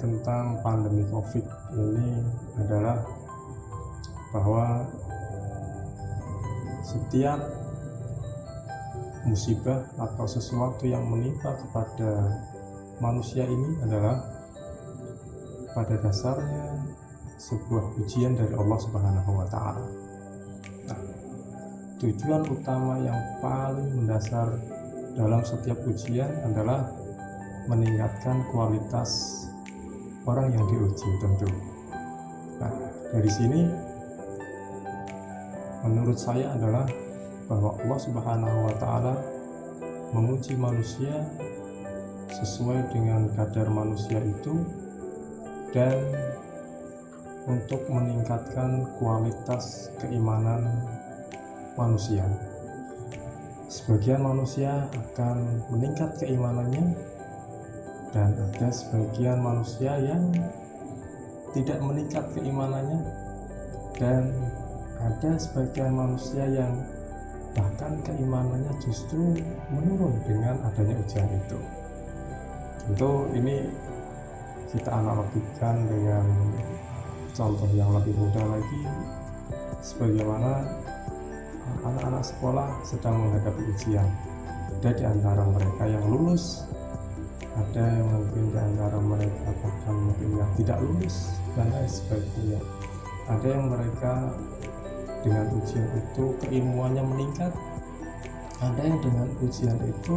tentang pandemi COVID ini adalah bahwa setiap musibah atau sesuatu yang menimpa kepada manusia ini adalah pada dasarnya sebuah ujian dari Allah Subhanahu wa Ta'ala. Nah, tujuan utama yang paling mendasar dalam setiap ujian adalah meningkatkan kualitas orang yang diuji tentu. Nah, dari sini menurut saya adalah bahwa Allah Subhanahu wa Ta'ala menguji manusia sesuai dengan kadar manusia itu dan untuk meningkatkan kualitas keimanan manusia. Sebagian manusia akan meningkat keimanannya dan ada sebagian manusia yang tidak meningkat keimanannya dan ada sebagian manusia yang bahkan keimanannya justru menurun dengan adanya ujian itu. Tentu ini kita analogikan dengan contoh yang lebih mudah lagi, sebagaimana anak-anak sekolah sedang menghadapi ujian. Ada di antara mereka yang lulus, ada yang mungkin di antara mereka bahkan mungkin yang tidak lulus dan lain sebagainya. Ada yang mereka dengan ujian itu keilmuannya meningkat, ada yang dengan ujian itu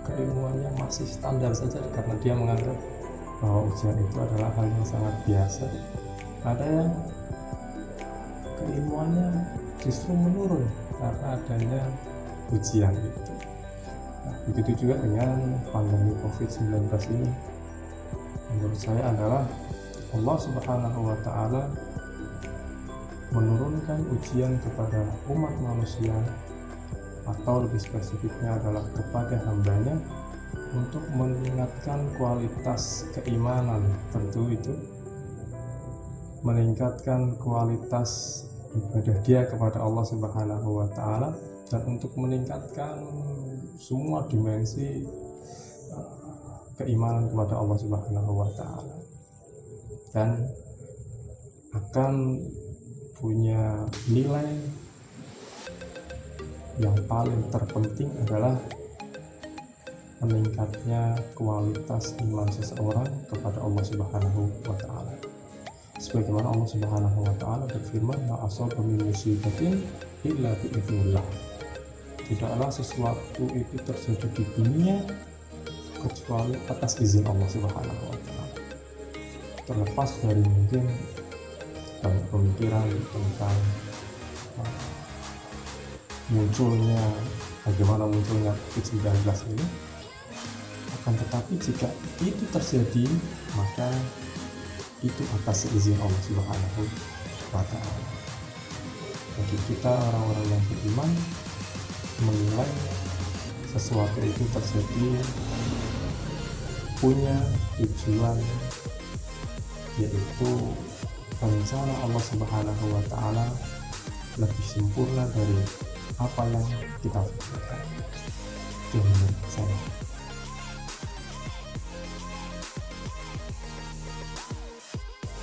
keilmuannya masih standar saja karena dia menganggap bahwa ujian itu adalah hal yang sangat biasa. Ada yang keilmuannya justru menurun karena adanya ujian itu. Nah, begitu juga dengan pandemi COVID-19 ini. Menurut saya adalah Allah Subhanahu wa Ta'ala menurunkan ujian kepada umat manusia, atau lebih spesifiknya adalah kepada hambanya, untuk meningkatkan kualitas keimanan. Tentu itu meningkatkan kualitas ibadah dia kepada Allah Subhanahu wa Ta'ala dan untuk meningkatkan semua dimensi keimanan kepada Allah Subhanahu wa Ta'ala, dan akan punya nilai yang paling terpenting adalah meningkatnya kualitas iman seseorang kepada Allah Subhanahu wa Ta'ala. Sebagaimana Allah Subhanahu wa Ta'ala berfirman, "Ma asaba min musibatin illa bi'idznillah." Tidaklah sesuatu itu terjadi di dunia kecuali atas izin Allah Subhanahu wa Ta'ala. Terlepas dari mungkin pemikiran tentang bagaimana munculnya COVID-19 ini, akan tetapi jika itu terjadi maka itu atas izin Allah Subhanahu wa Ta'ala. Jadi kita orang-orang yang beriman menilai sesuatu itu terjadi punya tujuan, yaitu rencana Allah Subhanahu wa Ta'ala lebih sempurna dari apa yang kita pikirkan. Itu menurut saya.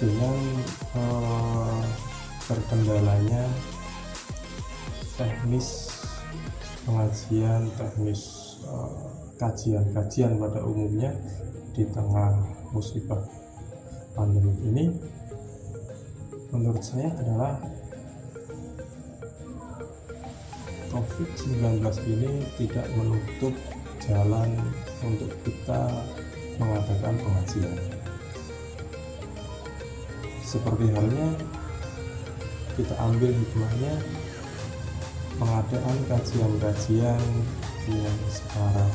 Dengan terkendalanya teknis pengajian, teknis kajian-kajian pada umumnya di tengah musibah pandemi ini, menurut saya adalah COVID-19 ini tidak menutup jalan untuk kita mengadakan pengajian. Seperti halnya kita ambil hikmahnya pengadaan kajian-kajian yang sekarang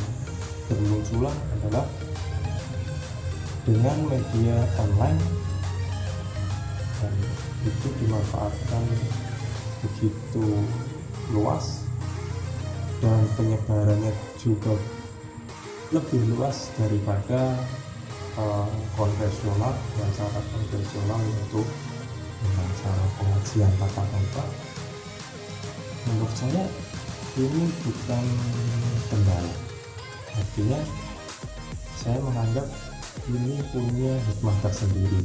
bermunculan adalah dengan media online, dan itu dimanfaatkan begitu luas dan penyebarannya juga lebih luas daripada konvensional, dan cara konvensional yaitu dengan cara pengajian tatap muka. Menurut saya ini bukan kendala. Artinya saya menganggap ini punya hikmah tersendiri,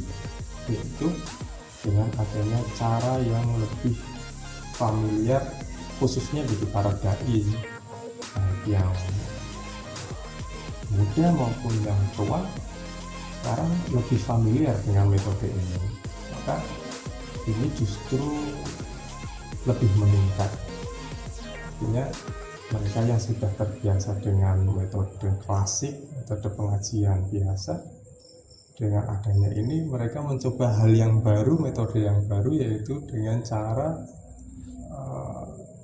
yaitu dengan adanya cara yang lebih familiar, khususnya bagi para dai, baik yang muda maupun yang tua, sekarang lebih familiar dengan metode ini. Maka ini justru lebih meningkat. Artinya mereka yang sudah terbiasa dengan metode klasik, metode pengajian biasa, dengan adanya ini mereka mencoba hal yang baru, metode yang baru, yaitu dengan cara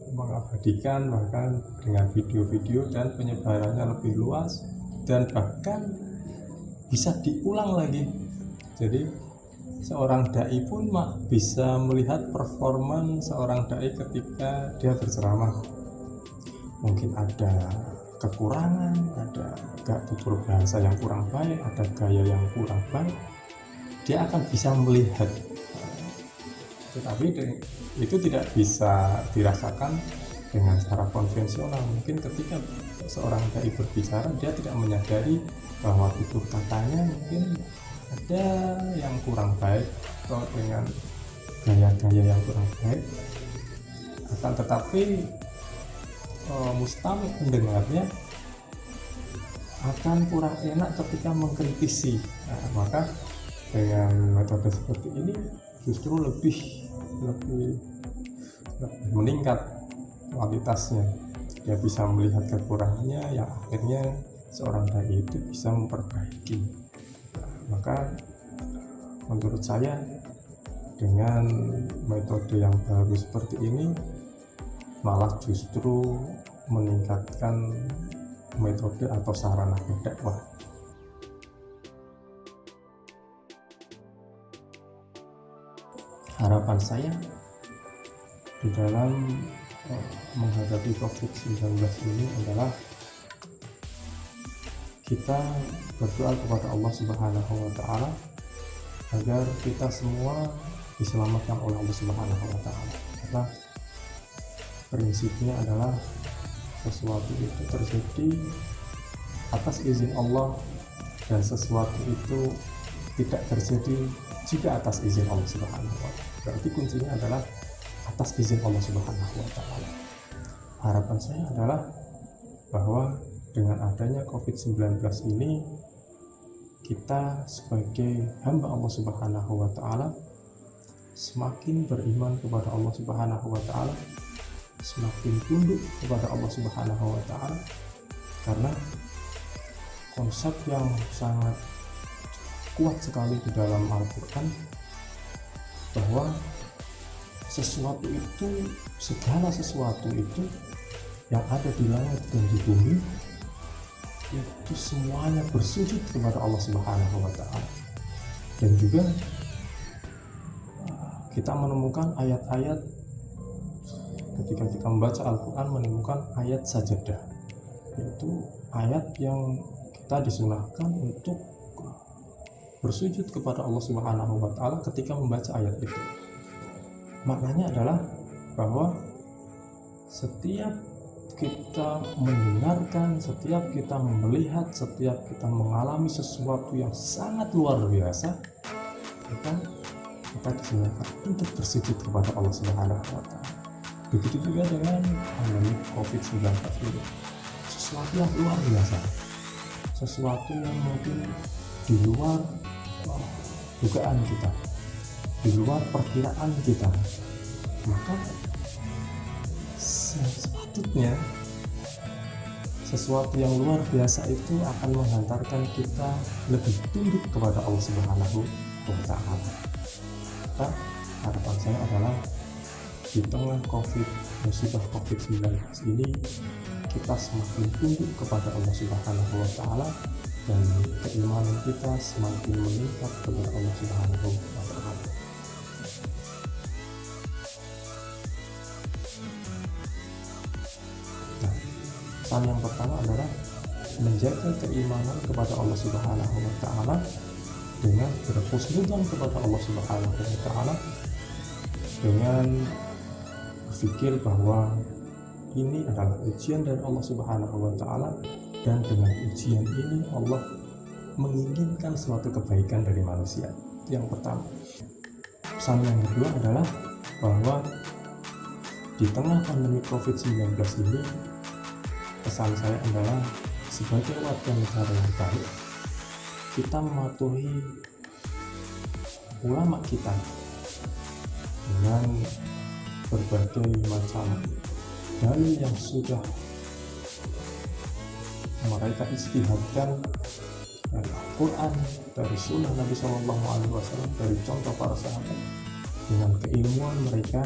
mengabadikan, bahkan dengan video-video dan penyebarannya lebih luas, dan bahkan bisa diulang lagi. Jadi seorang dai pun bisa melihat performan seorang dai ketika dia berceramah. Mungkin ada kekurangan, ada tutur bahasa yang kurang baik, ada gaya yang kurang baik, dia akan bisa melihat. Tetapi itu tidak bisa dirasakan dengan cara konvensional. Mungkin ketika seorang dai berbicara, dia tidak menyadari bahwa tutur katanya mungkin ada yang kurang baik atau dengan gaya-gaya yang kurang baik, akan tetapi mustami pendengarnya akan kurang enak ketika mengkritisi. Maka dengan metode seperti ini justru lebih meningkat kualitasnya. Dia bisa melihat kekurangannya yang akhirnya seorang dai itu bisa memperbaiki. Maka menurut saya dengan metode yang baru seperti ini malah justru meningkatkan metode atau sarana berdakwah. Harapan saya di dalam menghadapi COVID-19 ini adalah kita berdoa kepada Allah Subhanahu wa Ta'ala agar kita semua diselamatkan oleh Allah Subhanahu wa Ta'ala. Karena prinsipnya adalah sesuatu itu terjadi atas izin Allah, dan sesuatu itu tidak terjadi jika atas izin Allah Subhanahu wa Ta'ala. Berarti kuncinya adalah atas izin Allah Subhanahu wa Ta'ala. Harapan saya adalah bahwa dengan adanya COVID-19 ini, kita sebagai hamba Allah Subhanahu wa Ta'ala semakin beriman kepada Allah Subhanahu wa Ta'ala, semakin tunduk kepada Allah Subhanahu wa Ta'ala, karena konsep yang sangat kuat sekali di dalam Al-Quran bahwa sesuatu itu, segala sesuatu itu yang ada di langit dan di bumi itu semuanya bersujud kepada Allah Subhanahu wa Ta'ala. Dan juga kita menemukan ayat-ayat, ketika kita membaca Al-Quran, menemukan ayat sajadah, yaitu ayat yang kita disunahkan untuk bersujud kepada Allah Subhanahu wa Ta'ala ketika membaca ayat itu. Maknanya adalah bahwa setiap kita mendengarkan, setiap kita melihat, setiap kita mengalami sesuatu yang sangat luar biasa, kita disunahkan untuk bersujud kepada Allah Subhanahu wa Ta'ala. Begitu juga dengan pandemi COVID-19 ini, sesuatu yang luar biasa, sesuatu yang mungkin di luar dugaan kita, di luar perkiraan kita. Maka sepatutnya sesuatu yang luar biasa itu akan menghantarkan kita lebih tunduk kepada Allah Subhanahu wa Ta'ala. Maka harapan saya adalah di tengah musibah COVID-19 ini, kita semakin tunduk kepada Allah Subhanahu wa Ta'ala, dan keimanan kita semakin meningkat kepada Allah Subhanahu wa Ta'ala. Pesan yang pertama adalah menjaga keimanan kepada Allah Subhanahu wa Ta'ala dengan berhusnudzon kepada Allah Subhanahu wa Ta'ala, dengan berpikir bahwa ini adalah ujian dari Allah Subhanahu wa Ta'ala, dan dengan ujian ini Allah menginginkan suatu kebaikan dari manusia. Yang pertama. Pesan yang kedua adalah bahwa di tengah pandemi COVID-19 ini, pesan saya adalah sebagai warga negara yang baik, kita mematuhi ulama kita dengan berbagai macam dalil yang sudah mereka istihadkan dari Al-Quran, dari Sunnah Nabi SAW, dari contoh para sahabat. Dengan keilmuan mereka,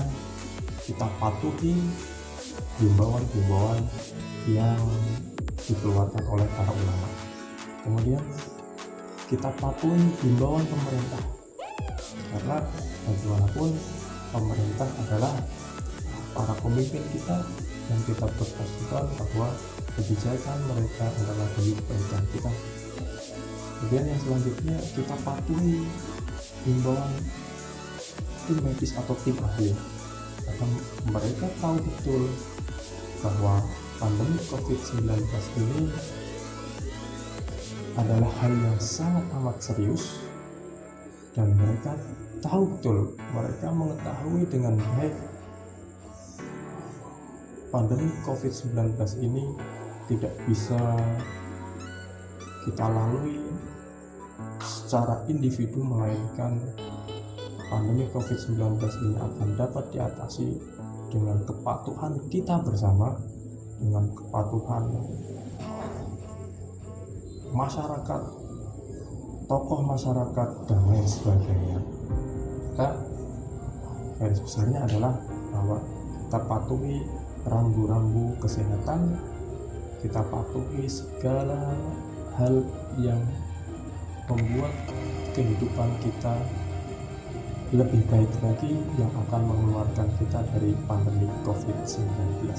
kita patuhi himbauan-himbauan yang dikeluarkan oleh para ulama. Kemudian kita patuhi himbauan pemerintah, karena bagaimanapun pemerintah adalah para pemimpin kita, dan kita berpastikan bahwa kebijakan mereka adalah demi kebaikan kita. Kemudian yang selanjutnya, kita patuhi himbauan tim medis atau tim ahli, karena mereka tahu betul bahwa pandemi COVID-19 ini adalah hal yang sangat amat serius, dan mereka tahu betul, mereka mengetahui dengan baik pandemi COVID-19 ini tidak bisa kita lalui secara individu, melainkan pandemi COVID-19 ini akan dapat diatasi dengan kepatuhan kita bersama, dengan kepatuhan masyarakat, tokoh masyarakat, dan lain sebagainya. Maka garis besarnya adalah bahwa kita patuhi rambu-rambu kesehatan, kita patuhi segala hal yang membuat kehidupan kita lebih baik lagi, yang akan mengeluarkan kita dari pandemi COVID-19.